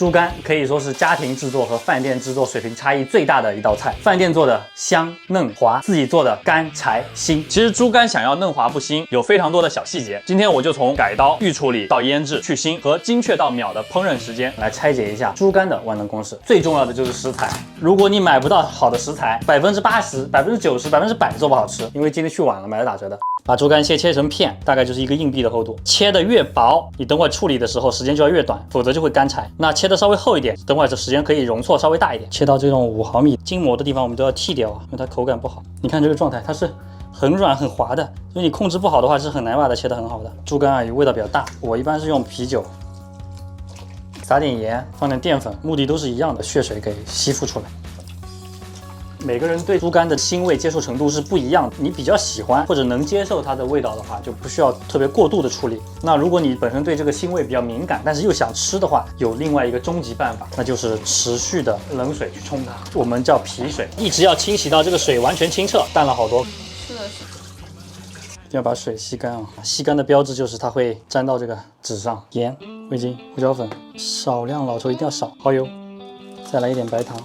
猪肝可以说是家庭制作和饭店制作水平差异最大的一道菜。饭店做的香嫩滑，自己做的干柴腥。其实猪肝想要嫩滑不腥，有非常多的小细节。今天我就从改刀、预处理到腌制、去腥和精确到秒的烹饪时间来拆解一下猪肝的万能公式。最重要的就是食材，如果你买不到好的食材，80%、90%、100%做不好吃，因为今天去晚了，买了打折的。把猪肝切成片，大概就是一个硬币的厚度。切的越薄，你等会处理的时候时间就要越短，否则就会干柴。那切的稍微厚一点，等会这时间可以容错稍微大一点。切到这种5毫米筋膜的地方，我们都要剔掉啊，因为它口感不好。你看这个状态，它是很软很滑的，所以你控制不好的话是很难把它切得很好的。猪肝啊，味道比较大，我一般是用啤酒，撒点盐，放点淀粉，目的都是一样的，血水给吸附出来。每个人对猪肝的腥味接受程度是不一样的，你比较喜欢或者能接受它的味道的话，就不需要特别过度的处理。那如果你本身对这个腥味比较敏感，但是又想吃的话，有另外一个终极办法，那就是持续的冷水去冲它，我们叫皮水，一直要清洗到这个水完全清澈，淡了好多。是的，要把水吸干啊！吸干的标志就是它会粘到这个纸上。盐、味精、胡椒粉，少量老抽一定要少，蚝油，再来一点白糖，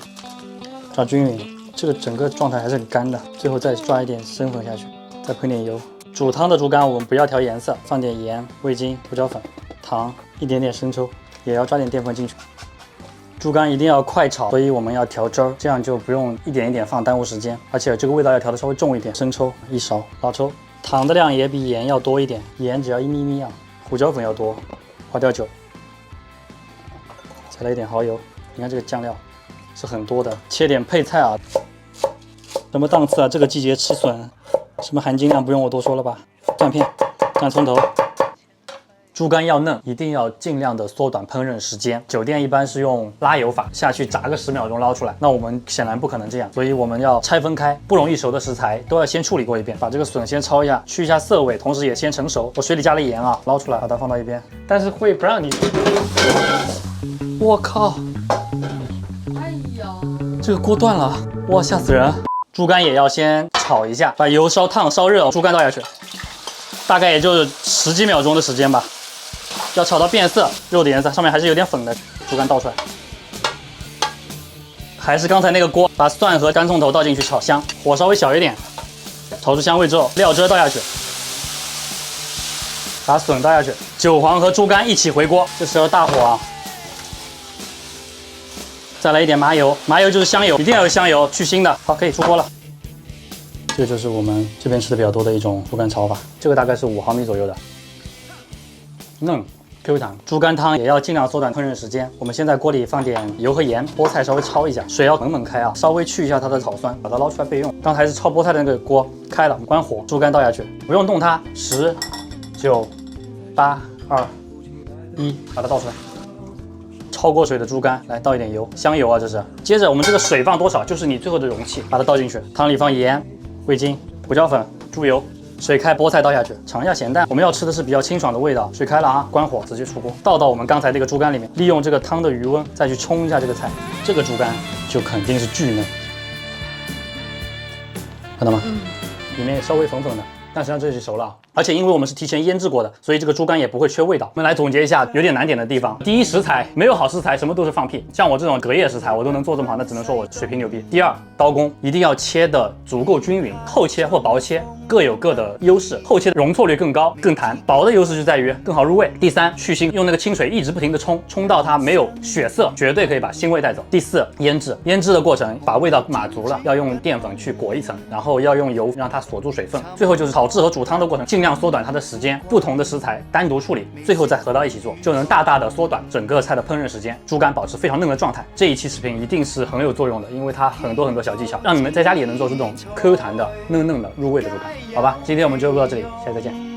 抓均匀。这个整个状态还是很干的，最后再抓一点生粉下去，再喷点油。煮汤的猪肝我们不要调颜色，放点盐、味精、胡椒粉、糖，一点点生抽，也要抓点淀粉进去。猪肝一定要快炒，所以我们要调汁儿，这样就不用一点一点放，耽误时间。而且这个味道要调的稍微重一点，生抽1勺，老抽，糖的量也比盐要多一点，盐只要1咪咪啊，胡椒粉要多，花雕酒，再来一点蚝油。你看这个酱料是很多的，切点配菜啊。什么档次啊？这个季节吃笋，什么含金量不用我多说了吧？蒜片、干葱头。猪肝要嫩，一定要尽量的缩短烹饪时间。酒店一般是用拉油法，下去炸个10秒钟捞出来。那我们显然不可能这样，所以我们要拆分开，不容易熟的食材都要先处理过一遍。把这个笋先焯一下，去一下涩味，同时也先成熟。我水里加了盐啊，捞出来，把它放到一边。但是会不让你，我靠！哎呀，这个锅断了，哇，吓死人！猪肝也要先炒一下，把油烧烫烧热，猪肝倒下去，大概也就是10几秒钟的时间吧，要炒到变色，肉的颜色上面还是有点粉的。猪肝倒出来，还是刚才那个锅，把蒜和干葱头倒进去炒香，火稍微小一点，炒出香味之后，料汁倒下去，把笋倒下去，韭黄和猪肝一起回锅，这时候大火啊。再来一点麻油，麻油就是香油，一定要有香油，去腥的。好，可以出锅了。这个就是我们这边吃的比较多的一种猪肝炒法，这个大概是5毫米左右的，嫩 Q 弹。猪肝汤也要尽量缩短烹饪时间。我们先在锅里放点油和盐，菠菜稍微焯一下，水要猛开啊，稍微去一下它的草酸，把它捞出来备用。刚才是焯菠菜的那个锅开了，关火，猪肝倒下去，不用动它，10、9、8、2、1，把它倒出来。焯过水的猪肝，来倒一点油，香油啊这是。接着我们这个水放多少，就是你最后的容器，把它倒进去。汤里放盐、味精、胡椒粉、猪油，水开，菠菜倒下去，尝一下咸淡。我们要吃的是比较清爽的味道。水开了啊，关火，直接出锅，倒到我们刚才那个猪肝里面，利用这个汤的余温再去冲一下这个菜，这个猪肝就肯定是巨嫩，看到吗？里面稍微粉粉的。但实际上这就熟了，而且因为我们是提前腌制过的，所以这个猪肝也不会缺味道。我们来总结一下有点难点的地方：第一，食材没有好食材，什么都是放屁。像我这种隔夜食材，我都能做这么好，那只能说我水平牛逼。第二，刀工一定要切的足够均匀，厚切或薄切各有各的优势，厚切的容错率更高更弹，薄的优势就在于更好入味。第三，去腥，用那个清水一直不停的冲到它没有血色，绝对可以把腥味带走。第四，腌制，腌制的过程把味道码足了，要用淀粉去裹一层，然后要用油让它锁住水分。最后就是炒制和煮汤的过程，尽量缩短它的时间，不同的食材单独处理，最后再合到一起做，就能大大的缩短整个菜的烹饪时间，猪肝保持非常嫩的状态。这一期视频一定是很有作用的，因为它很多小技巧，让你们在家里也能做出这种 Q 弹的嫩的入味的猪肝。好吧，今天我们就录到这里，下期再见。